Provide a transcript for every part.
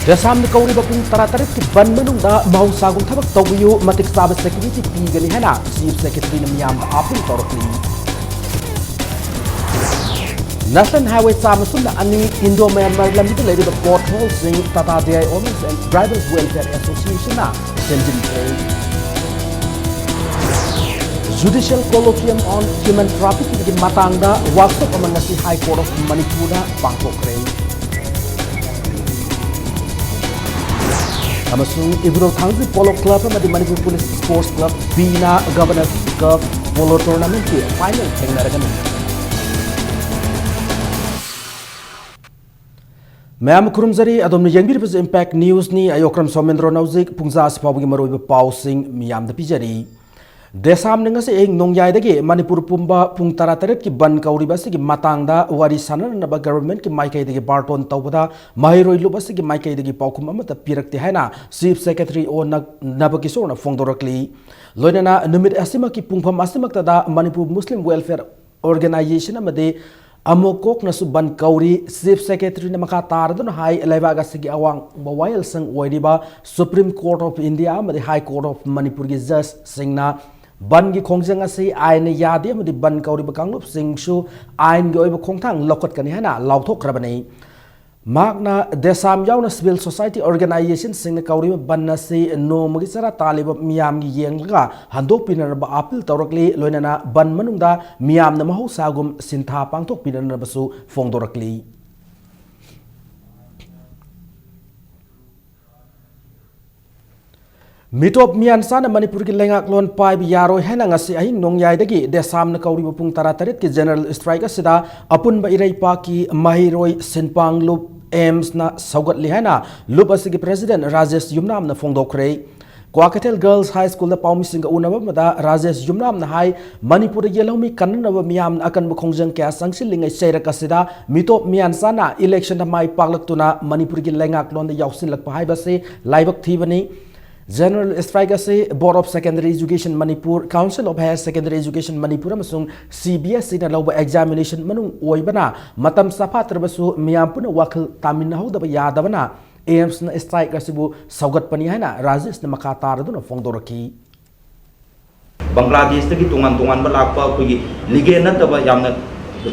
Desam ni kauri bapung tara-tarik ki ban manungda mau sagum thabak tawbiyu matik sabit security pigani hana chief secretary na miyam apil torokli. National Highway Samasun na ani Indo-Myanmar lamit lady the porthole sing Tata DI Owners and Drivers Welfare Association na sending Judicial Colloquium on Human Trafficking in Matangda workshop among the High Court of Manipur na Bangkok. Amasung Ibro Thangzi Polo Club amadi Manipur Police Sports Club Bina Governor Cup Polo Tournament ki final thengnaragani. Ma'am Kurumzari adom yengbir bas Impact News ni ayokram somendro nauzik pungza sipabugi maroiba pausing miyam da pijari. Desam nanga se eng nongyai dagi Manipur pumba pung tara-tarit ki ban kauri basi ki matangda wari sanan na ba government ki maikai dagi barton tawbada mahiroi lu basi ki maikai dagi paukum amata pirakti haina chief secretary o nabakisor na fongdorakli loinana numit asima ki pungpham asimak tada Manipur Muslim Welfare Organization amade amokok na su ban kauri chief secretary na maka taradun hai laibaga sigi awang bawail sang oiriba Supreme Court of India amade High Court of Manipur ki judge singna ban gi khongjang ase aine yadi amadi ban kauri bakanglup singsu ain gi oiba khongthang lokot kani hana lauthok krabani magna desam yauna civil society organization singna kauri ban na se no magi sara taliba miyam gi yengga handok pinar ba apil tawrakli loinana ban manungda miyam na mahu sagum sintha pangthok pinar basu fongdorakli Mitop mian sana Manipur ki lengak lon pai bi yaro hena ngasi ahin nongyai dagi desam na kauri bapung tara-tarit ki general strike sida apun ba irai pa ki mahiroi sinpang lup aims na saugat lihana lup asigi president Rajesh Yumnam na fongdokrei Kwakatel Girls High School da paumi singa unaba mada Rajesh Yumnam na hai Manipur yelomi kanna miyam akan bukhongjang kya sangsil lingai seira kasida mitop mian sana election da mai paglak tuna Manipur ki lengak lon da yausin lak pa hai base laibak thibani General Strike ase Board of Secondary Education Manipur, Council of Higher Secondary Education Manipur amasung CBSE na lawba examination manung oibana matam sapatrabasu miyampuna wakil taminnahu daba yadabana AIMS na strike asibu saugat pani haina Rajesh na makatar fongdoraki Bangladesh tagi tungan balakpa kogi lige nataba yamna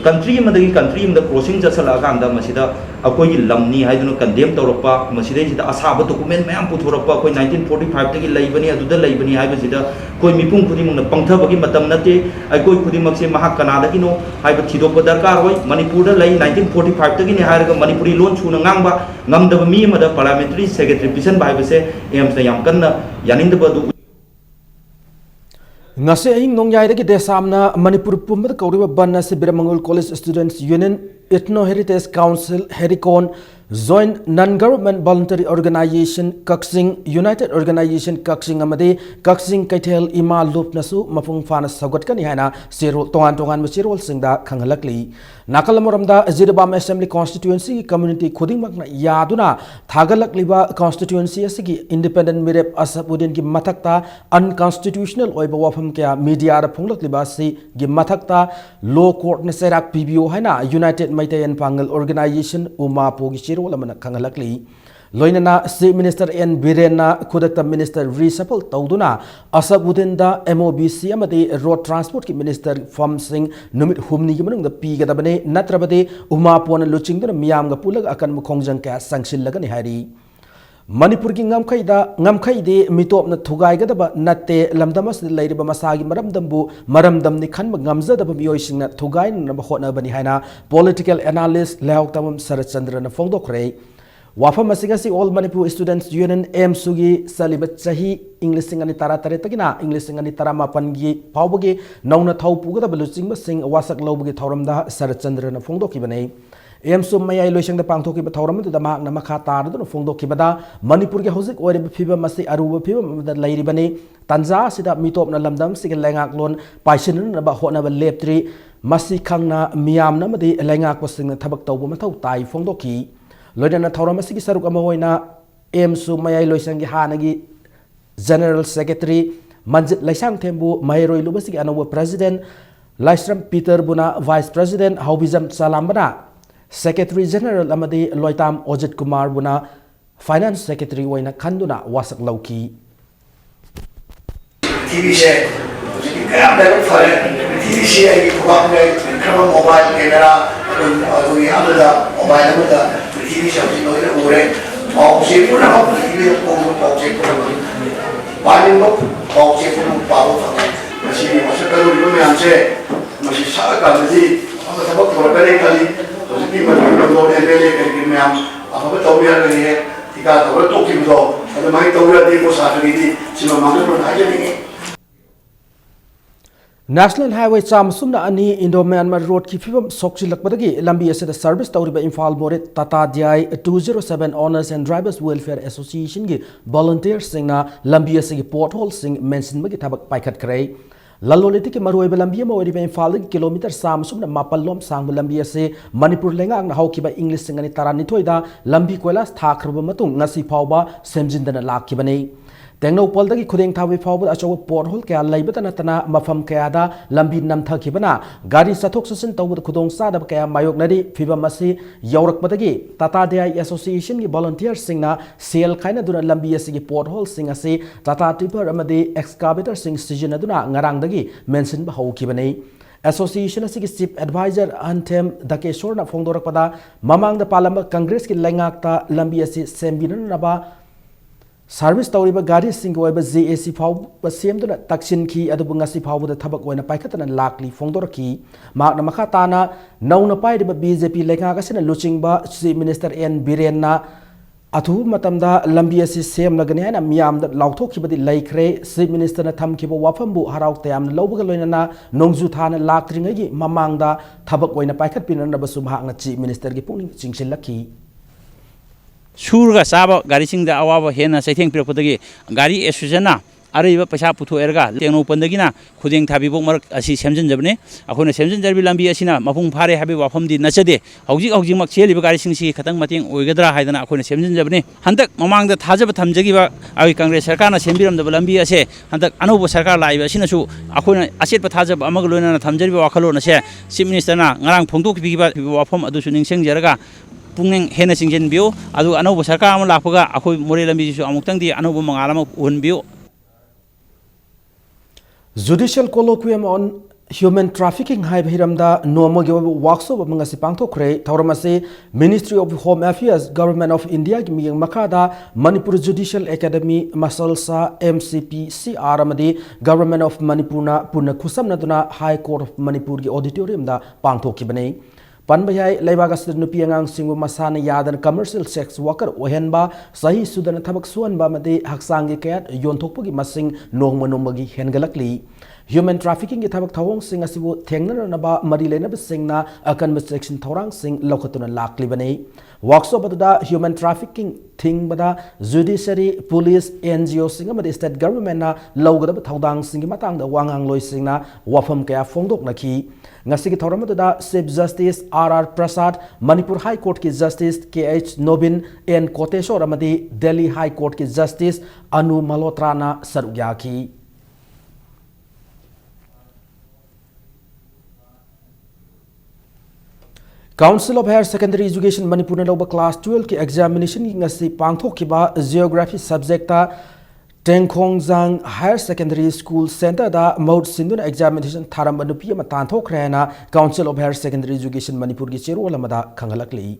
country the crossing jasala ganda masida akoi lamni haidunu condemn tawrapa masida sida asaba document mayam puthorapa koi 1945 tagi laibani aduda laibani haiba sida koi mipung khudimung na pangthabagi matam nate ai koi khudimak se mahak kanada kino haiba thidokpa darkar hoi Manipur da lai 1945 tagi ni hairaga Manipuri lon chuna ngangba ngamdaba mi mada parliamentary secretary pisan ba haiba se aims na yam kanna yanindaba du ngase aing nongyai dagi desamna Manipur pumba kauriba banna se Biramangul College Students Union Ethno Heritage Council Hericon Joint Non-Government Voluntary Organization Kaksing United Organization Kaksing amade Kaksing Kaitel Ima Loop nasu mapung fana sagot kani hana sirol tongan masirol singda khangalakli nakalamoramda Zirabam Assembly Constituency Community khudingmak na yaduna thagalakliba constituency asigi independent mirep Asapudin ki mathakta unconstitutional oiba wafam kya media ra phonglakliba si gi mathakta law court na serak PBO haina United Maitai and Pangal Organization Umapo gi lamana kangalakli loinana se minister N Birena khudakta minister reshuffle tawduna asabudin da MOBC amade road transport ki minister Fam Singh numit humni gi manung da pi gadabane natrabade umapona luchingduna miyam ga pulag akan mukhongjang ka sangsil lagani hari Manipur ki ngamkhai de mitop na thugai gadaba natte lamdamas leiriba masagi maramdamni khanba ngamjadaba miyoi singna thugai na hotna bani haina political analyst Leok Tamam Sarachandra na fongdokre wafam asigasi All Manipur Students Union MSUgi salibat chahi English singani tara tare tagina English singani tara mapan gi pawbagi nauna thau pugadaba luchingba sing wasak lawbagi thauramda Sarachandra na fongdoki bane AMSUM mayai loisang da pangthoki ba thauram da mak na makha tar da fongdoki bada Manipur ge hojik ore phiba masi aruba phiba da lairi bane tanja sida mitop na lamdam sig lengak lon paisin na ba hona ba leptri masi khangna miyam na madi lengak pasing na thabak tawba mathau tai fongdoki loidana thauram masi gi saruk ama hoina AMSUM mayai loisang gi hanagi General Secretary Manjit Laisang Thembu Mairoi lubasi anawa President Laisram Peter Buna Vice President Haubizam Salambana Secretary General amadi Loitam Ojit Kumar Buna finance secretary ओइना खंदुना वासक लौकी TV से क्या level फरे TV से ये programme में खबर मोबाइल कैमरा तो ये हम लोग मोबाइल में तो TV से हम लोग ये उरे ऑब्जेक्ट पूरा हम TV को ऑब्जेक्ट पूरा पानी में ऑब्जेक्ट पूरा पावर था मशीन मशीन का लोग में हमसे मशीन सारा काम जी हम सब थोड़ा पहले खाली तो जितनी मशीन लोग एमएलए करके में हम तो भी आ रही है ठीक है तो तो की तो मैं तो भी देखो साथ में थी सिर्फ मामले पर आ जाएंगे National Highway Chamsumna Ani Indo Myanmar Road की फिल्म सोक्चिलकपदगी लंबी असिदा सर्विस तौरिबा Imphal Moreh Tata DI 207 Owners and Drivers Welfare Association की volunteers सिंगना लंबी असिगी पोर्टहोल सिंग मेंशनबगी थबक पाइखतखरे ललोलिति की मरुइबा लंबी अमा ओरिबा इम्फाल किलोमीटर सामसुमना मापल्लोम सांग लंबी असे मणिपुर लेंगांग हौकिबा इंग्लिश सिंगनी तरानिथोइदा लंबी कोयलास थाखरबा मतुंग ngasi फावबा सेमजिनदना लाखिबने तेंगनौपलदगी खुदेंग थावी फावबद अचौब पोर्टहोल क्या लैबत नतना मफम कयादा लंबी नमथखिबना गाड़ी चथोक चसिन तौबद खुदोंग चादब कया मायोगनरी फिबम असि यौरकपदगी टाटा DI एसोसिएशन की वॉलंटियर सिंगना सेल खाइनदुना लंबी असि पोर्टहोल सिंग असि टाटा टिपर अमदि एक्सकावेटर सिंग सिजनदुना ngarangdagi मेंशन हौखिबने एसोसिएशन असि चीफ एडवाइजर अंथेम दकेश्वर फोंदोरकपदा ममांग पालम कांग्रेस की लैंगाक्ता लंबी असि सेमबिननबा सर्विस तौरीब गाड़ी JAC फाव सेमदुना तक्सिनखी अदुबु ngasi फावबद थबक ओइना पाइखतना लाकली फोंदोरकी माकना मखा ताना नौना पाइरिब BJP लेंगागसिना लुचिंगबा चीफ मिनिस्टर N Birenna अथु मतमदा लंबी असि सेमनगने हाना मियामदा लाउथोखिबदि लैखरे चीफ मिनिस्टर ना थमखिबो वाफमबु हराउते याम लौबगा लोइना नोंजु थाना लाक्त्रिङगी ममांगदा थबक ओइना पाइखतपिननबसु महांगना चीफ मिनिस्टर की पुनिंग चिंगसिलखी सूरगा चाब गाड़ी सिंग अवाब हेन सैथें पिरपदगी गाड़ी एसोसिएशनना अरब पैसा पुथोरगा तेंगनौपनदगिना खुदें थाबीबो मरक असि सेमजनजबने अखोना सेमजनजरबी लंबी असिना मपुंग फारे हाबी वाफमदि नचदे हौजिक हौजिक चेलिबा गाड़ी सिंगसी खतंग मतेंग ओइगदरा हाइदना अखोना सेमजनजबने हंतक ममांगदा थाजब थमजगिबा आइ कांग्रेस सरकारना सेमबिरमदब लंबी असे हंतक अनौब सरकार लाइबा असिनासु अखोना असेतबा थाजब अमग लोइना थमजरिबा वाखलोन असे चीफ मिनिस्टरना ngarang फोंदोखबिबा वाफम अदुसु निंगसेंजरगा पुंग हेन सिंगजेनबियो अदु अनौब सरकार अम लापगा अखोय मोरे लंबीसु अमुक्तंगदि अनौब मंगालम उनबियो Judicial Colloquium on Human Trafficking High Hiramda Nomogi workshop of Mangasi Pangtokre, Tauramase, Ministry of Home Affairs, Government of India, Miyang Makada, Manipur Judicial Academy, Masalsa, MCPC Aramadi, Government of Manipurna, Puna Kusamnaduna, High Court of Manipur Auditorium da Pangtokibane. Panbayai Lebagas Nupiangang Singu Masana Yadan commercial sex worker Ohenba Sahi Sudan Tabak Suanba Made Haksangi Kat Yontopugi Masing Nongmanomagi Hengalakli Human Trafficking Tabak Tawong Sing Asibu Tengna Naba Marilena Singna a conversation Torang Sing Lokatuna Laklibane Workshop Bada Human Trafficking Ting Bada Judiciary Police NGO Singamadi State Government na Logada Taudang Singimatang the Wangang Loy Singna Wafam Kaya Fongdok Naki Ngasiki Toramada Chief Justice R Prasad, Manipur High Court की Justice KH Nobin and Koteshwar Amadi Delhi High Court की Justice Anu Malhotra na Sarugyaki. Council of Higher Secondary Education Manipur na loba class 12 की examination की ngasi pangthokhiba geography subject ta Tengkhongjang Higher Secondary School Center da Maud Sinduna examination tharam anupi ama tanthokhrena Council of Higher Secondary Education Manipur gi cherol amada khangalakli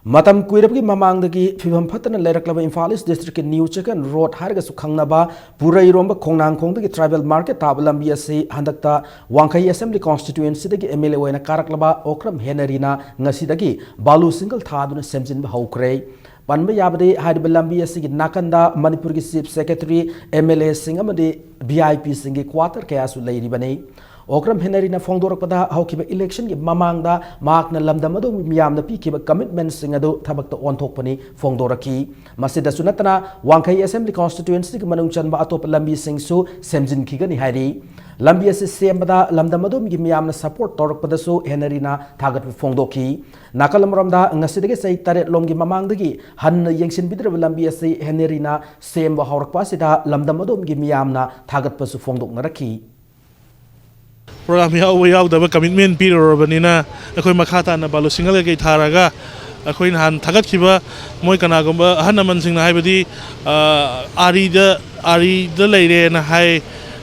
matam kuirabgi mamangdagi phibam phatana lailaklaba Imphal East District ki New Chicken Road harga su khangnaba purai romba khongnang khongdagi tribal market tabalambi ase handakta Wangkai Assembly constituency dagi MLA oina karaklaba Okram Henarina ngasidagi balu single thaduna semjinba haukre Panba Yabade had Belambi Sing Nakanda, Manipur Chief Secretary, MLA Singamade, VIP Singi Quarter Kayasu Lady Bane. Okram Henarina Fondorpada, Hawkiba election, Mamanga, Mark Nalamdamado, Miam the Pikiba commitment Singado, Tabak on Topani, Fondoraki, Masida Sunatana, Wangkai Assembly constituency, Manuchan Batop Lambi Sing Su, Semjin Kigani Hari. Lambi Sembada, Lamdamado, Miam support Torpadasu, Henarina, Tagat Fondoki. Nakalamramda, Nasidagi say Taret Longi Mamangdagi, Han Yangshin Bidra Lambi say Henarina, Semba Horpasida, Lamdamadum Gimiamna, Tagat Pasu Fondok Naraki. Program yaw the commitment period banina akoy makata na balo single kay tharaga ꯑꯩꯈꯣꯏ ꯅꯍꯥꯟ ꯊꯥꯒꯠꯈꯤꯕ ꯃꯣꯏ ꯀꯅꯥꯒꯨꯝꯕ ꯑꯍꯜ ꯂꯃꯟꯁꯤꯡꯅ ꯍꯥꯏꯕꯗꯤ ꯑꯥꯔꯤꯗ ꯂꯩꯔꯦꯅ ꯍꯥꯏ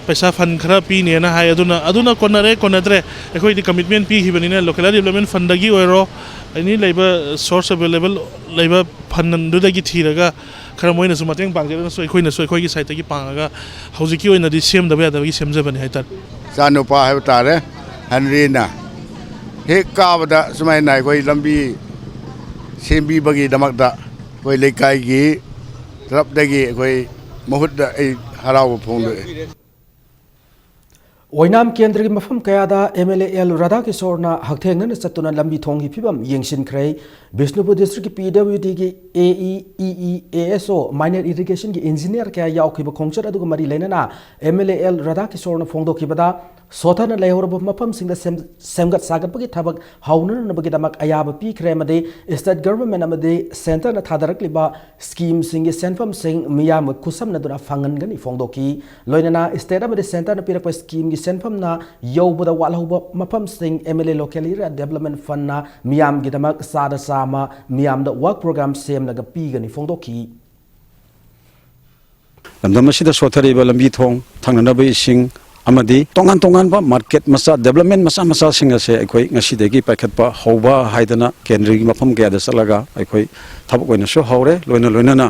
पैसा fund खरा पीनेना है अदुना कोनरे कोनद्रे अखोई कमिटमेंट पीखिबनिना लोकल डेवलपमेंट फंड दगी ओइरो एनी लेबा सोर्स अवेलेबल लेबा फंड दुदगी थीरगा खरा मोइना सु मतेंग पांगजेना सो अखोई साइड तगी पांगा हौजिकी ओइनादि सेमदबा यादबगी सेमजबनि हाइतार सानुपा है तारे हनरीना हे काबदा सुमाइना अखोई लंबी सेमबी बगी दमकदा कोई लेकाईगी तरफदगी अखोई महुद्दा हराव फोंदे ओइनाम केंद्र की मफम कयादा एमएलए एल राधा किशोरना हकथेंगन चतुना लंबी थोंगी फिबम यंगसिनख्रे बिष्णुपुर डिस्ट्रिक्ट की पीडब्ल्यूडी की एई एएसओ माइनर इरिगेशन की इंजीनियर क्या याउखिब खोंचर अदुग मरी लेना एमएलए एल राधा किशोरना फोंदोखिबदा सोथन लेहरब मफम सिंग सेमगत सागतपगी थबक हाउननबगी दमक अयाब पीखरे मदे स्टेट गवर्नमेंट अमदे सेंटर न थादरकलिबा स्कीम सिंग सेंफम सिंग मियाम खुसम नदुना फंगनगनी फोंदोकी लोइनना स्टेट अमदे सेंटर न पिरक स्कीम की सेंफम ना यौबदा वालहौब मफम सिंग MLA local area development fund ना मियाम की दमक सादा सामा मियाम द वर्क प्रोग्राम सेम लगा पीगनी फोंदोकी लमदमसिदा सोथरिबा लंबी थोंग थांननबा इसिंग अमदी तोंगान तोंगान बा मार्केट मसा डेवलपमेंट मसा मसा सिंग असे अखोई ngsidegi पाइखतपा हौबा हाइदना केंद्रगी मफम गयादा चलगा अखोई थबक ओइनसो हौरे लोइना लोइनाना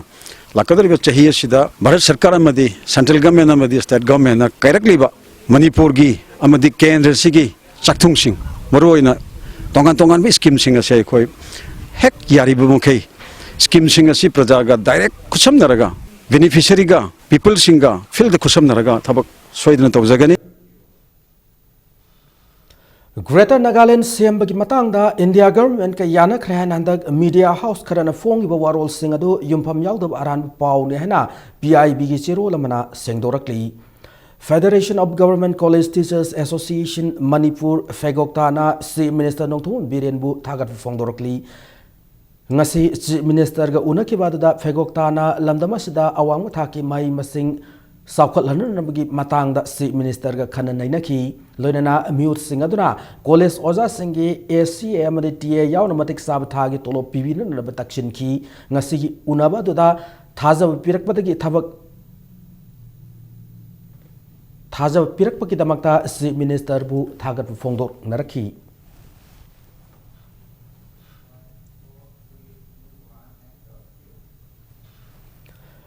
लाकदरिबा चही असिदा भारत सरकार अमदी सेंट्रल गवर्नमेंट अमदी स्टेट गवर्नमेंट ना कैरकलिबा मणिपुर की अमदी केंद्र सिगी चक्थुंग सिंग मरोइना तोंगान तोंगान बि स्कीम सिंग असे अखोई हेक यारिबु मुखै स्कीम सिंग असि प्रजागा डायरेक्ट खुसमनरगा बेनिफिशियरी गा पीपल सिंगा फील्ड खुसमनरगा थबक सोइदना तौजगनी ग्रेटर नागालैंड सेम की मतंगदा इंडिया गवर्नमेंट का यानखरे हनदक मीडिया हाउस खरना फोंगिबा वारोल सिंग अदु युमफम याउदब अरान पाउने हना पीआईबी की चिरोल मना सेंगदोरकली federation of government college teachers association Manipur फेगोक्ताना चीफ मिनिस्टर नोंथोन बीरेनबु थागत फोंदोरकली ngasi chief minister ga unakibada फेगोक्ताना लमदमसिदा अवांग थाकी माई मसिंग साउखलहनबगी मतंगदा चीफ मिनिस्टर का खन नैनखी लोइनना म्यूट सिंग अदुना कॉलेज ओजा सिंगी एसीए अमदि टीए याउन मतिक साब थागी तोलो पिबिननब तक्सिनखी ngasi उनबा दुदा थाजब पिरकपदगी पिरकपकी दमकता चीफ मिनिस्टर बु थागत फोंदोक नरखी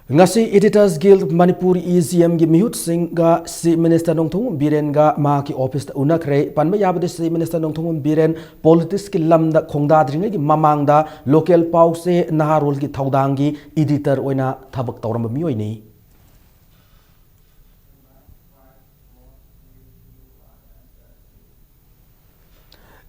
ngasi editors guild manipur EGM gi mihut singa chief minister nongthong biren ga ma ki office unakre panma yabade chief minister nongthong biren politics ki lamda khongda dringa gi mamangda local pause naharol ki thaudangi editor oina thabak tawram mi oini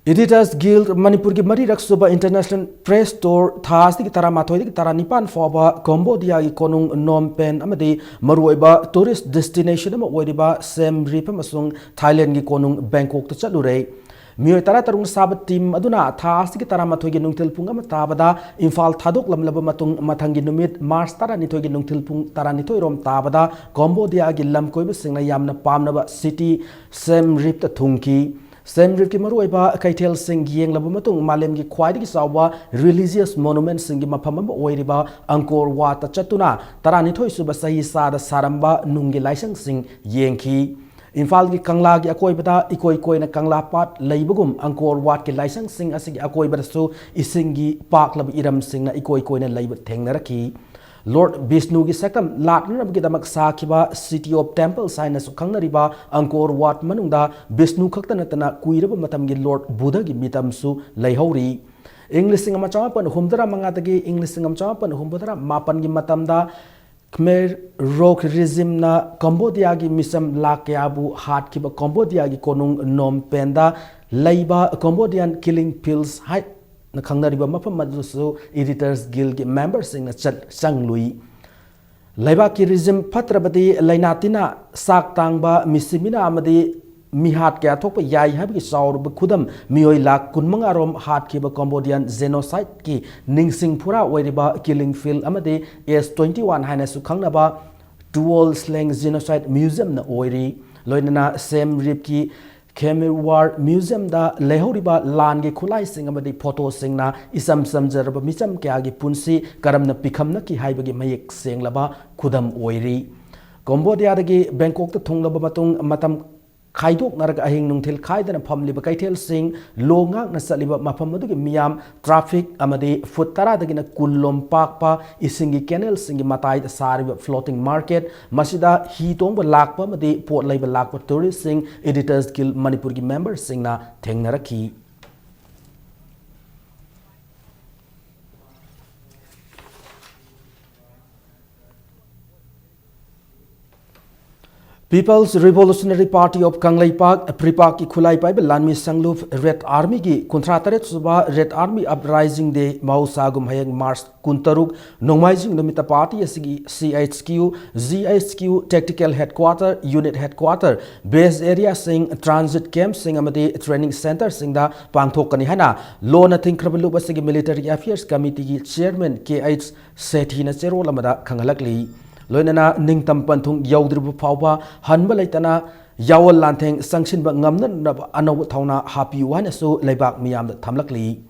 editors guild Manipur की मरी रक्सुबा international press store थास की तरा माथोई की तरा निपान फौबा Cambodia की कोनुंग Phnom Penh अमदे मरुइबा tourist destination अम ओइरिबा same rib अमसुंग Thailand की कोनुंग Bangkok त चलुरे मियोय तरा तरुंग साब टीम अदुना थास की तरा माथोई की नुंगथिल पुंग अम ताबदा इम्फाल थादोक लमलब मतुंग मथंगी नुमित मार्च तरा निथोई की नुंगथिल पुंग तरा निथोई रोम ताबदा कंबोडिया की लमकोइब सिंगना यामना पामनबा सिटी सेम रिप त थुंकी सेम रिप की मरुइबा कैथेल सिंग येंगलब मतुंग मालेम की ख्वाइदगी सावा रिलीजियस मोनुमेंट सिंग मफम अम ओइरिबा अंकोर वाट चतुना तरानिथोई सुब सही सादा सारंबा नुंगी लाइसंग सिंग येंखी इम्फाल की कंगला की अकोइबदा इकोई कोइना कंगला पाट लेबगुम अंकोर वाट के लाइसंग सिंग असिगी अकोइबदसु इसिंगी पाकलब इरम सिंगना इकोई कोइना लेब थेंगनरखी लॉर्ड विष्णु की सकम लाटनबगीदमक साखिबा सिटी ऑफ टेम्पल साइनसु खंगनरिबा अंकोर वाट मनुंगदा विष्णु खक्त नतना कुइरब मतमगी लॉर्ड बुद्ध की मितमसु लेहौरी इंग्लिश सिंग मचापन हुमदरा मंगातगी इंग्लिश सिंग मचापन हुमदरा मापन की मतमदा खमेर रोक रिजिम ना कंबोडिया की मिसम लाकयाबु हाट की कंबोडिया की कोनुंग नोम पेंदा लेबा कंबोडियन किलिंग फिल्स हाइट न खंगनरिबा मफम मदुसु एडिटर्स गिल्ड की मेंबर सिंग न चंगलुई लेबा की रिजिम फत्रबदी लैनातिना साक तांगबा मिसिमिना अमदी मिहाट क्या थोप याई हाबी साउरब खुदम मियोई लाख कुनमंगारोम हाट की कंबोडियन जेनोसाइड की निंगसिंग फुरा ओइरिबा किलिंग फील्ड अमदे S21 हाइनसु खंगनबा टुवल स्लेंग जेनोसाइड म्यूजियम न ओइरी लोइनना सेम रिप की Khmer War Museum da lehoriba lan ge khulai sing amadi photo singna isam samjaraba micham kya gi punsi karamna pikhamna ki haibagi mayek senglaba khudam oiri Cambodia dagi Bangkok ta thunglaba matung matam Khaidok narag ahing nungthil khaidana phamliba kaithel sing longak na saliba mafam adugi miyam traffic amadi futara dagina kullom pakpa isingi canal singi matai sariba floating market masida hi tongba lakpa amadi pot laiba lakpa tourist sing editors guild Manipur gi members singna thengnaraki People's Revolutionary Party of Kanglai Park, Pripak ki khulai pai Lanmi Sangluf Red Army ki Kuntrataret Suba Red Army Uprising Day Mau Sagum Hayang Mars Kuntaruk Nomaijing Numita Party asigi CHQ, ZHQ Tactical Headquarter, Unit Headquarter, Base Area Sing Transit Camp Sing Amadi Training Center Sing da Pangthokani hana Law Nothing Krabalu asigi Military Affairs Committee ki Chairman KH Sethina Chero Lamada Kangalakli Loinana Ningtam Pantung Yaudribu Pauba, Hanba Laitana, Yawal Lanteng, Sanction but Ngamnan Anaw Tauna Happy One so Lebak Miam Tamlakli.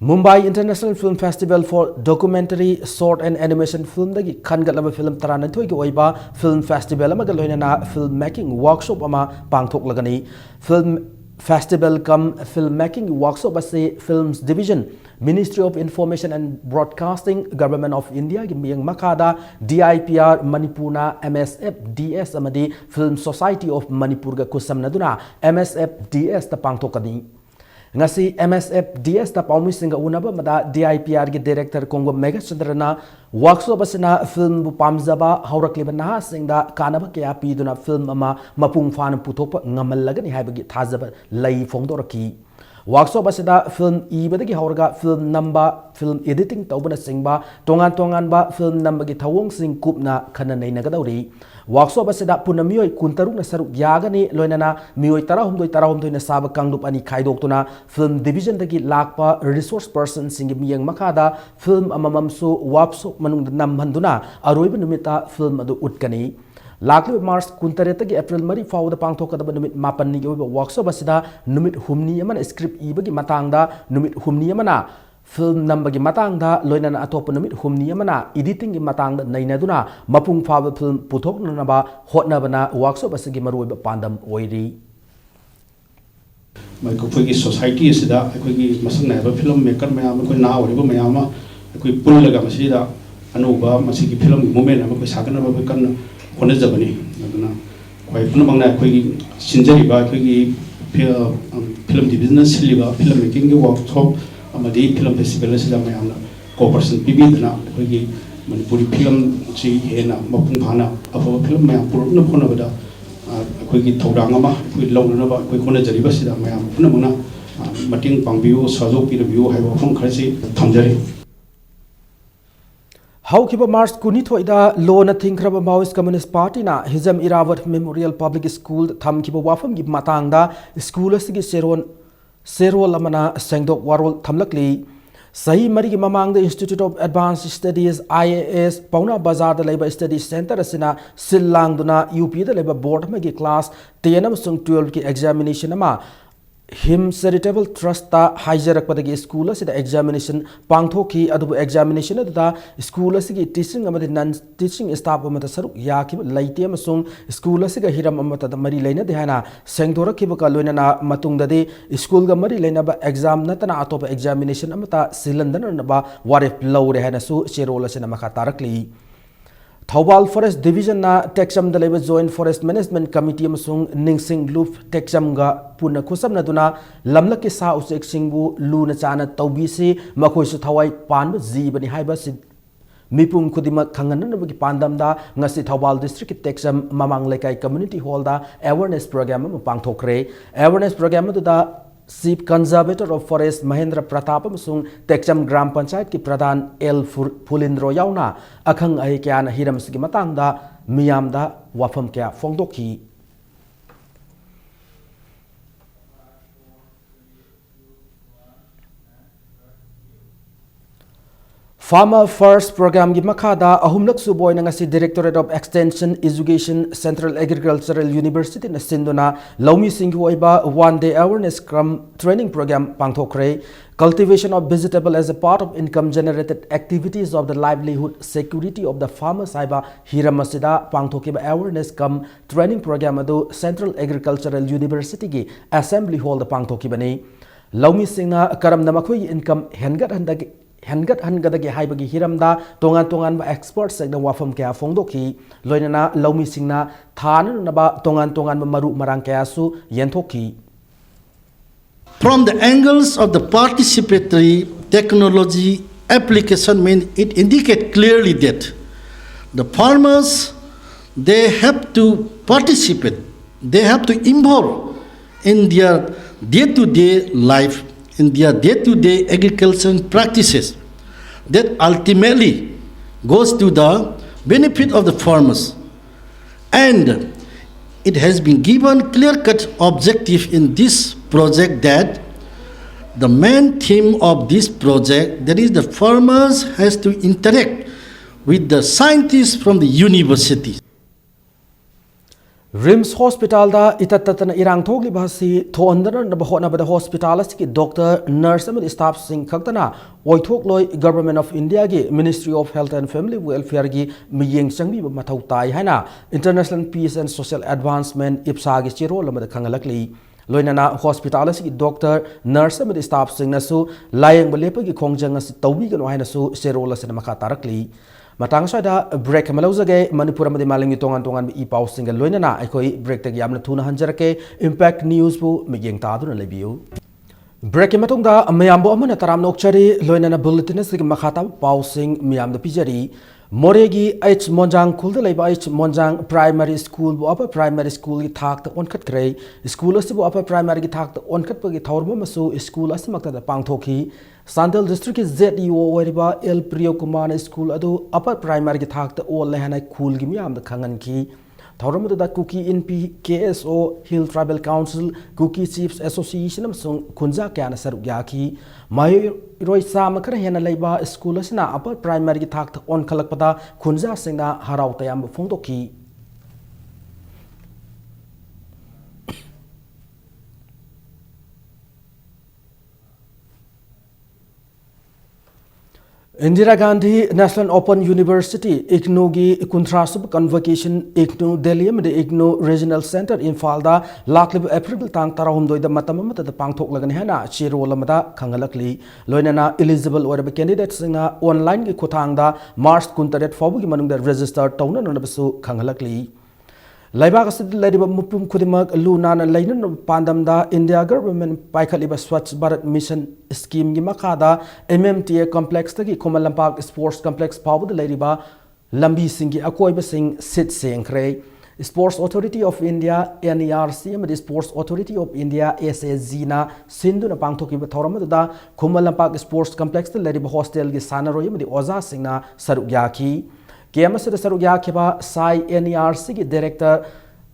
Mumbai International Film Festival for Documentary, Short and Animation Film dagi Kangalaba Film Taranatoi Oiba Film Festival Magaloinana Filmmaking Workshop Ama Pangtok Lagani Film Festival come Filmmaking Workshop Ase Films Division Ministry of Information and Broadcasting Government of India Gimiyang Makada DIPR Manipuna MSF DS Amadi Film Society of Manipur ga kusam naduna MSF DS ta pangtokani ngasi MSF DS ta paumi singa unaba mada DIPR gi director Kongo Mega Chandrana workshop asina film bu pamjaba haurakliba naha singda kanaba kya piduna film ama mapung fan puthokpa ngamallagani haibagi thajaba lei phongdoraki workshop asida film ibadagi hauraga film number film editing tawbana singba tongan ba film number gi thawong sing kupna khana nei nagadawri workshop asida punamioi kuntaruk na saruk yagani loinana mioi tarahumdoi na saba kangdup ani khaidoktuna film division dagi lakpa resource person singi miyang makada film amamamsu workshop manung namhanduna aroiba numita film adu utkani Lakli Mars Kuntareta ki April Mari Fawda Pangthokadaba numit mapan ni oiba workshop asida numit humni amana script ibagi matangda numit humni amana film number gi matangda loinana atopa numit humni amana editing gi matangda nainaduna mapung fawa film puthokna ba hotnabana workshop asigi maruiba pandam oiri mai ko phoi gi society asida akoi gi masang naiba film maker mayam ko na oriba mayama akoi pullaga masida anuba masigi film moment ama ko sagana ba kan One is the money. Quite Punamanga, Sinjariba, film division, Siliva, filmmaking workshop, Amadi Film Festival, Silamayana, Co-person Pibina, Manipuri film, Chi, Hena, Mapumpana, of a film, Mayapur, no Punavada, Quiki Todangama, with Longanova, Quikona Jariba, Silamayam, Punamana, Mating Pangview, Sazo, Peter View, have a phone crazy, Tamjari. Haukiba Mars Kunithoida Lona Thinkraba Maoist Communist Party na Hizam Irawat Memorial Public School Thamkiba Wafam Gib Matangda School Sigi Serol Amana Sengdok Warol Thamlakli Sahi Marigi Mamang the Institute of Advanced Studies IAS Pauna Bazar the Labor Studies Center Asina Silang Duna UP the Labor Board Magi class Tianam Sung 12 ki examination ama Him Charitable Trust ta Hijarak Padagi School asida examination Pangthoki adubu examination da school asigi teaching amadi non teaching staff amata saruk yakib laite amasung school asiga hiram amata da mari leina dehana sengdora kibaka loina matungda de school ga mari leina ba exam natana atop examination amata silandana na ba warif law rehana su cherola sina makha tarakli Thawbal Forest Division na Texam Daleba Joint Forest Management Committee amasung Ningsing Loop Texam ga puna khusam na duna lamlaki sa usek singbu luna chana tawbisi makhoi su thawai panba jibani haiba si mipum khudima khangan na bagi pandamda ngasi Thawbal District Texam Mamang Lekai Community Hall da awareness program ma pangthokre awareness program da Chief Conservator of Forest Mahendra Pratap amasung Texam Gram Panchayat ki Pradhan L Phulindro yauna akhang ai kya na hiram sigi matangda miyamda wafam kya phongdokhi Farmer First Program gi makhada ahumlak suboy na ngasi Directorate of Extension Education Central Agricultural University na sinduna laumi singhi oiba one-day awareness training program pangthokre. Cultivation of vegetable as a part of income generated activities of the livelihood security of the farmers aiba hiramasida pangthokiba awareness training program adu Central Agricultural University gi Assembly Hall da pangthokibani. Laumi singna karam na makhoi income Hengat Hangadagi Haibagi Hiramda, Tongan experts like the Wafam Kea Fongdoki, Loinana, Laumi Singna, Tan Naba, Tongan Maru Marankasu, Yentoki. From the angles of the participatory technology application, it indicates clearly that the farmers, they have to participate, they have to involve in their day-to-day life, in their day-to-day agricultural practices that ultimately goes to the benefit of the farmers. And it has been given clear-cut objective in this project that the main theme of this project, that is the farmers has to interact with the scientists from the universities. Rims Hospital da itatatan irang thogli bhasi thondana na bahona bada hospital ki doctor nurse and staff sing khaktana oithok loi Government of India gi Ministry of Health and Family Welfare gi miyeng changbi mathau tai haina International Peace and Social Advancement IPSA gi chiro lamada khangalakli loinana hospital ki doctor nurse and staff sing nasu layeng balepa gi khongjang as tawbi gano haina su serola sen makha tarakli Matang sada break malauza Manipur amadi malingi tongan i pau single loinana aikoi break tagi amna thuna hanjarake impact news bu migeng tadu na lebiu break matungda mayambo amana taram nokchari loinana bulletin sig makhata pau sing miyam da pijari Moregi H Monjang Kulda Leba H Monjang Primary School bu upper primary school gi thak ta onkat krei school asibu upper primary gi thak ta onkat pagi thawrma masu school asimakta da pangthoki Sandal district is ZEO wariba El Priyo Kumar school adu upper primary gi thak ta ol lehana khul gi miyam da khangan ki thawrma da Kuki NP KSO Hill Tribal Council Kuki Chiefs Association amsung khunja kya na saruk ya ki mai roi sam khara hena leiba school asina upper primary gi thak ta on khalak pada khunja singna harau tayam phongdoki Indira Gandhi National Open University IGNOU gi Kuntrasub Convocation IGNOU Delhi and IGNOU Regional Center in Falda Laklib April tang tarahum doi da matamamata da pangthok lagan hena chiro lamada khangalakli loinana eligible or candidates singa online gi khotang da March kuntaret fobu gi manung da register tawna no basu khangalakli Laibag asid ladiba mupum kudimak lunana lainan pandam da India government paikaliba Swachh Bharat Mission scheme gi makada MMTA complex tagi Komalampak Sports Complex pawud ladiba lambi singi akoi basing sit sengkre Sports Authority of India NERC and Sports Authority of India SSG na Sindhu na pangthoki ba thawram da Komalampak Sports Complex ladiba hostel gi sanaroi and oza singna sarugyaki KMS Sarugya Kiba Sai NERC ki Director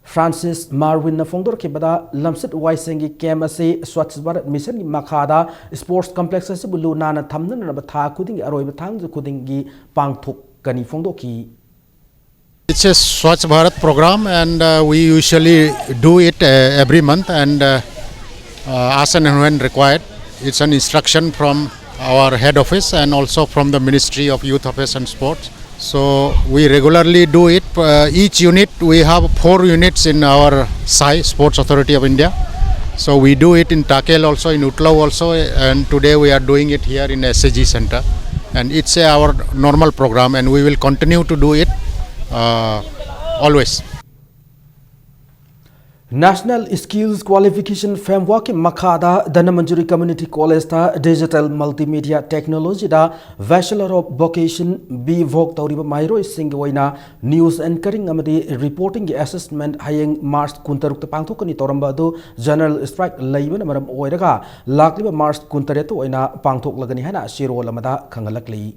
Francis Marwin na Fongdor Kibada Lamsit Waisengi KMS Swachh Bharat Mission Makada Sports Complex se bulu nana thamna na batha kuding aroi bathang ju kuding gi pangthok kani Fongdoki. It's a Swachh Bharat program and we usually do it every month and as and when required. It's an instruction from our head office and also from the Ministry of Youth Affairs and Sports. So we regularly do it. Each unit, we have 4 units in our SAI, Sports Authority of India. So we do it in Takel also, in Utlaw also, and today we are doing it here in SSG Center. And it's our normal program and we will continue to do it always. National Skills Qualification Framework Makada Danamanjuri Community College ta Digital Multimedia Technology da Bachelor of Vocation B Vok Tauriba Mairo Singwaina News Anchoring amadi Reporting Assessment Hayeng March Kuntaruk ta Pangthokani Toramba do General Strike Laiban Maram Oiraga Lakliba March Kuntareto Oina Pangthok Lagani Hana Shiro Lamada Kangalakli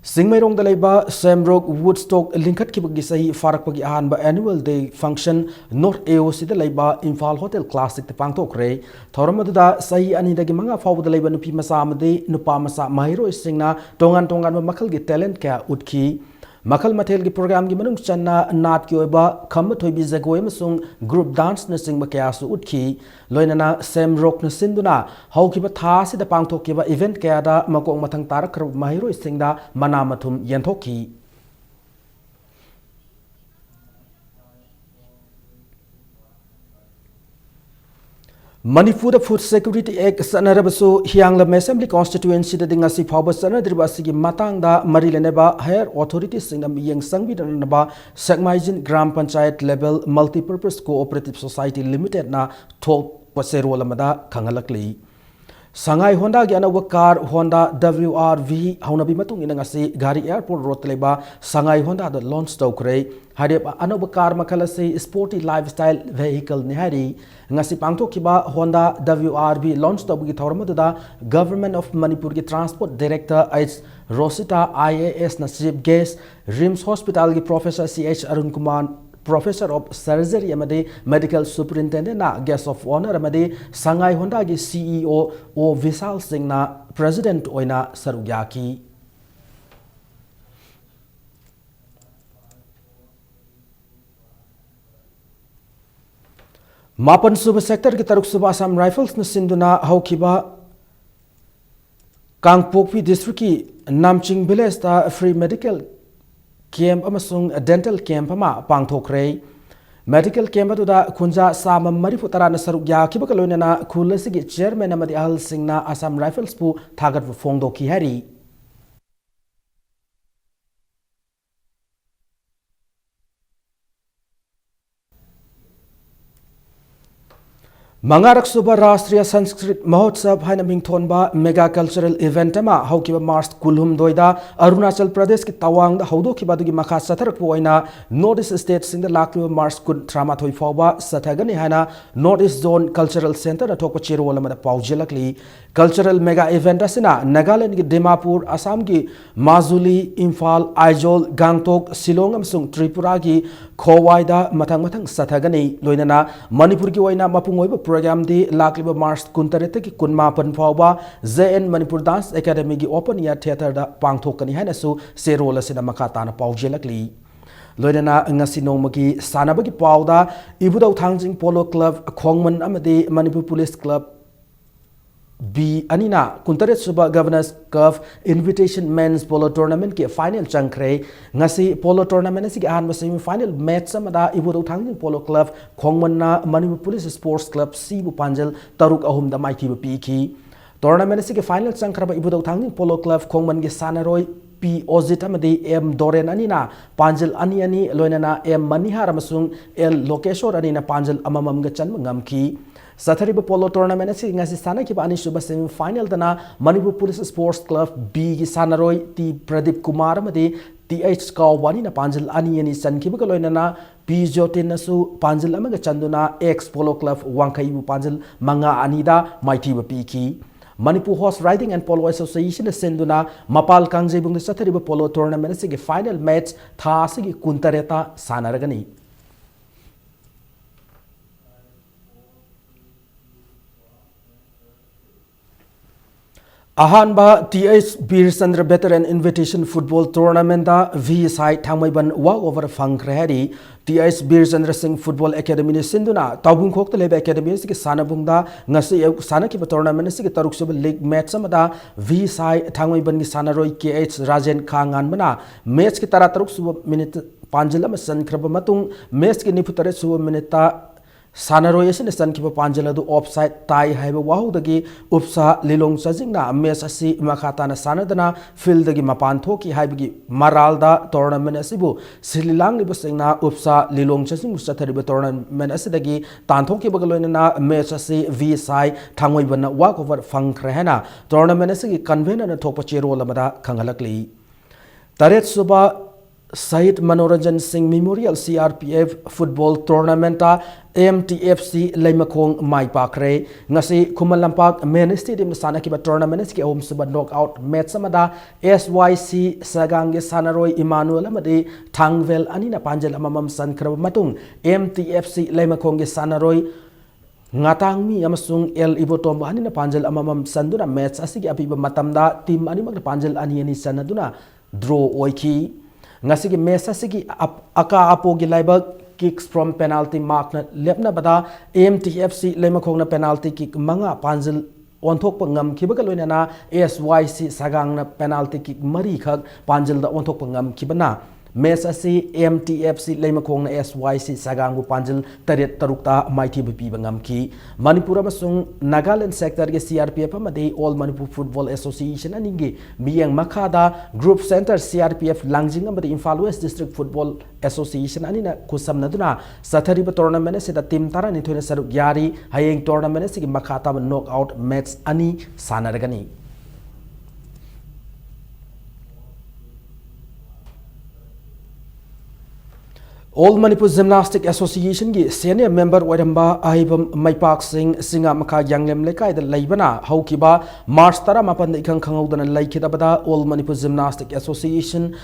Singmairong da leiba Samrock Woodstock Linkat kibagi sahi farakpagi ahanba annual day function North AOC da leiba Imphal Hotel Classic te pangtok re thoramadda sahi ani dagi manga fawu da leiba nupi masa amade nupa masa mahiro isingna tongan makal gi talent ka utki Makal Matel ki program gi manung channa nat ki oiba kham thoibi jagoi masung group dance na sing bakya su utki loinana Samrock na sinduna haukiba tha si da pangthok ki ba event kaya da makong mathang tarak kar mahiro isingda manamathum yenthoki Manipur Food Security Act sanarabasu Hianglam Assembly Constituency da dingasi phawba sanadribasi gi matangda marileneba higher authorities singam yeng sangbidanaba Sakmaijin Gram Panchayat level multipurpose cooperative society limited na thok paserolamada khangalakli Sangai Honda gi anawa car Honda WRV haunabi matung inangasi gari airport road leba Sangai Honda da launch tawkre hadep anawa car makalasi sporty lifestyle vehicle ni hari ngasi pangthok kiba Honda WRV launch tawgi thawramada Government of Manipur gi Transport Director H Rosita IAS na chief guest Rims Hospital gi Professor CH Arun Kumar Professor of Surgery amade Medical Superintendent na Guest of Honor amade Sangai Honda gi CEO O Vishal Singh na President oina sarugyaki Mapan Suba Sector ki Taruk Suba Assam Rifles na sinduna haukiba Kangpokpi District ki Namching Village ta free medical camp amasung dental camp ama pangthokre medical camp atuda khunja sama marifutara na sarugya kibakaloina na khulasi chairman amadi ahal singna Assam Rifles pu thagat phongdoki hari Mangarak Suba Rashtriya Sanskrit Mahotsav haina mingthonba mega cultural event ama haukiba Mars kulhum doida Arunachal Pradesh ki Tawang da haudokiba dugi makha satharak poina North East states in the lakliba Mars kun tramathoi fawba sathagani haina North East Zone Cultural Center na thokpa chero wala mada paujelakli cultural mega event asina Nagaland ki Dimapur Assam ki Majuli Imphal Aizawl Gangtok Shillong amsung Tripura ki Khowaida mathang sathagani loinana Manipur ki oina mapung oiba program di lakliba Mars kuntarete ki kunmapan fawba JN Manipur Dance Academy ki open year theater da pangthokani haina su serola sina makata na paujelakli loinana ngasi nomagi sanabagi pawda ibudau thangjing polo club khongman amadi Manipur Police Club B Anina Kuntaret Suba Governors Cup Invitation Men's Polo Tournament ki final changkre ngasi polo tournament si ahan semi final match samada ibudo thangjing polo club khongmanna Manipur Police Sports Club C bu panjal taruk ahum da maiki bu piki tournament si final changkraba ibudo thangjing polo club khongman gi sanaroi P Ozit amadi M Doren anina panjal ani loinana M Manihar amasung L Lokeshwar anina panjal amamam ga chanma ngamki Sathariba polo tournament si ngasi sana ki ani suba semi final dana Manipur Police Sports Club B gi sanaroi T Pradeep Kumar amadi TH Kawani na panjal ani sanki ba loinana P Jotin nasu panjal amaga chanduna X Polo Club Wangkai bu panjal manga anida maiti ba piki Manipur Horse Riding and Polo Association senduna mapal kangjebung de sathariba polo tournament si final match tha si kuntareta sanaragani Ahanba TH Bir Chandra Veteran Invitation Football Tournament da VSI Thangmaiban walkover fangkrehari TH Bir Chandra Singh Football Academy ni sinduna Taubung Khokta Lebe Academy si sanabungda ngasi sana ki tournament si taruk sub league match samada VSI Thangmaiban ki sanaroi KH Rajen Khangan bana match ki tara taruk sub minute panjala masan kraba matung match ki niputare sub minute Sanaroi asin san kiba panjala du offside tai haiba wahu dagi upsa lilong sajingna mes asi makata na sanadana field dagi mapan thoki haibagi maralda tournament asibu sililang liba singna upsa lilong sajing sathariba tournament asidagi tanthoki bagaloina na mes asi VSI thangoi bana walkover fangkrehena tournament asigi convener na thokpa chero lamada khangalakli taret suba Sahit Manoranjan Singh Memorial CRPF Football Tournament AMTFC Leimakong Mai Pakre ngasi Kumalampak Main Stadium sana kiba tournament ki om suba knockout match samada SYC Sagange Sanaroi Emmanuel amadi Thangvel anina panjal amamam san krab matung AMTFC Leimakong ge Sanaroi ngatang mi amasung El Ibotom anina panjal amamam sanduna match asigi apiba matamda team ani mag panjal ani ani sanaduna draw oiki ngasi ki mesa sigi aka apo gi laiba kicks from penalty mark na lepna bada AMTFC leimakong na penalty kick manga panjil onthok pangam khibaga loina na SYC sagang na penalty kick mari khak panjil da onthok pangam khibana Mesa si AMTFC leimakong na SYC sagang bu panjil taret tarukta maiti bipi bangam ki Manipur amasung Nagaland sector ge CRPF amade All Manipur Football Association aningi miyang makada Group Center CRPF Langjing amade Imphal West District Football Association anina kusam naduna sathari ba tournament se da team tara ni thoina saruk yari hayeng tournament se gi makata ba knockout match ani sanaragani All Manipur Gymnastic Association gi senior member Wairamba Ahibam Maipak Singh Singa Maka Yanglem Lekai da Laibana Haukiba March Tara Mapan da Ikang Kangaudan Laikidabada All Manipur Gymnastic Association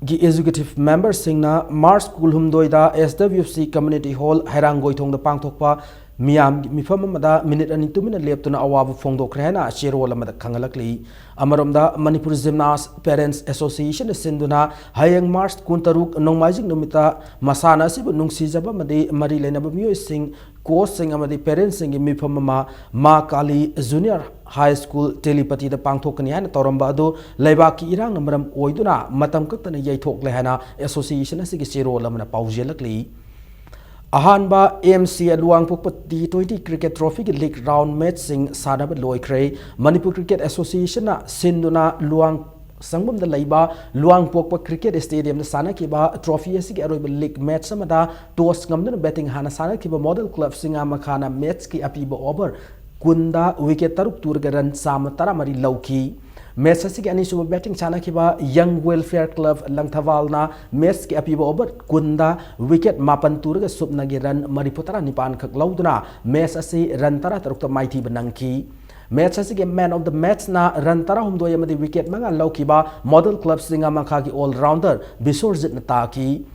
gi executive member Singna March Kulhumdoida SWFC Community Hall Hairangoi Thong da Pangthokpa Miam mifam amada minute ani 2 minute leptuna awabu phongdokre hana shero lamada khangalakli amaromda Manipur Gymnast Parents Association sinduna hayang March kuntaruk nongmajing numita masana sibu nungsijaba made mari lenaba miyoi sing coach sing amadi parents sing mifam ma Kali Junior High School telepati da pangthokani hana toramba adu leibaki irang namaram oiduna matam kaktana yaithokle hana association asigi shero lamana paujelakli Ahanba AMC Luang Pukpa T20 Cricket Trophy League Round Match Sing Sadaba Loikre Manipur Cricket Association na Sinduna Luang Sangbam da Laiba Luang Pukpa Cricket Stadium na sana kiba trophy asigi aroiba league match samada toss ngamduna betting hana sana kiba model club singa makana match ki apiba over kunda wicket taruk turgaran sama taramari lauki Match asigi ani suba betting chana kiba Young Welfare Club Langthawal na match ki apiba over kunda wicket mapan turga subna gi run mariputara nipan khak lauduna match asi run tara tarukta maiti banangki match asigi man of the match na run tara humdo yamadi wicket manga laukiba model club singa makha ki all rounder bisorjit na taki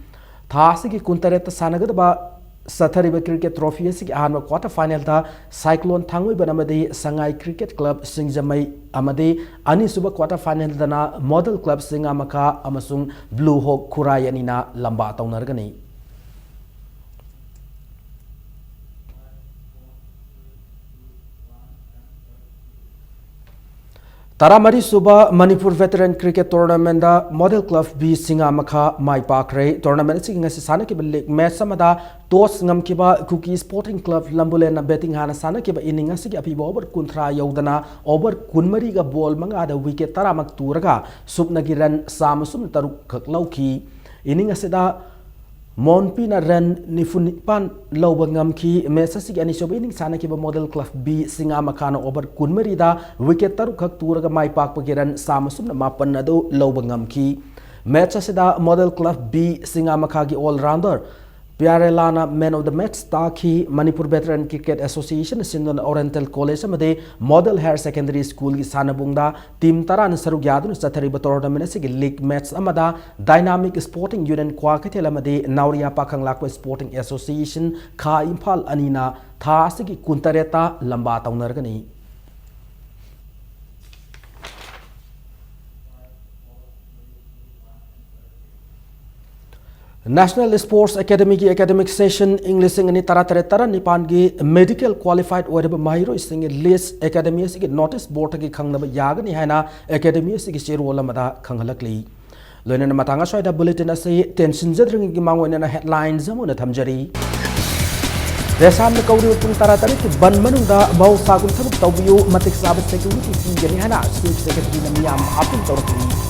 tha asigi kuntareta sanagadaba Sathariba Cricket Trophy asigi ahanba quarter final ta Cyclone Thangoi banamadi Sangai Cricket Club Singjamai amadi ani suba quarter final dana Model Club Singamaka amasung Blue Hawk Khurayani na lamba taunargani Taramari Suba Manipur Veteran Cricket Tournament da Model Club B Singa Makha Mai Pakre Tournament sing ngasi sana kiba league match samada toss ngam kiba Cookie Sporting Club Lambulen na betting hana sana kiba inning asigi apiba over kuntra yaudana over kunmari ga ball manga da wicket taramak turaga subna gi run samusum taruk khak lauki inning asida Monpi na ran nifunipan lawbangam ki mesasi ani sob inning sana kiba Model Club B Singa Makana over kunmari da wicket taruk khak turaga mai pak pagiran samusum na mapan na do lawbangam ki match asida Model Club B Singa Makagi all rounder Pyarelana man of the match taki Manipur Veteran Cricket Association Sindon Oriental College amade Model Higher Secondary School ki sanabungda team taran saruk yadun sathariba tournament asigi league match amada Dynamic Sporting Union Kwakatel amade Nauria Pakang Lakwa Sporting Association Kha Imphal anina tha asigi kuntareta lamba taunargani National Sports Academy ki academic session English ngani tara nipan gi medical qualified order mahiro sing list academy sigi notice board ki khangnaba yagani haina academy sigi shero lamada khanghalakli loina matanga soida bulletin ase tension jadring gi mangwena headlines amuna thamjari Resam na kauri pung tara ki ban manungda mau sagun thabuk tawbiyo matik sabat security ki gani haina state secretary na miyam apin tawrakli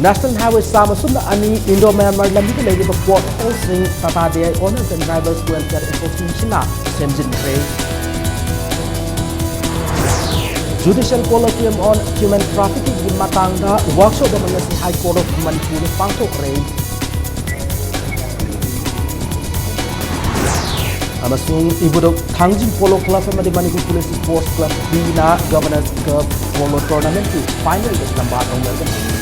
National Highway Samasunda Ani Indo-Myanmar Lambi Lady of Port Hosting Tata Day Owners and Drivers Welfare Association Semjin Trade Judicial Colloquium on Human Trafficking in Matangda workshop among the High Court of Manipur Pangtok Rain. Amasung Ibudok Tangjing Polo Club among the Manipur Police Sports Club Bina Governors Cup Polo Tournament final is number 11.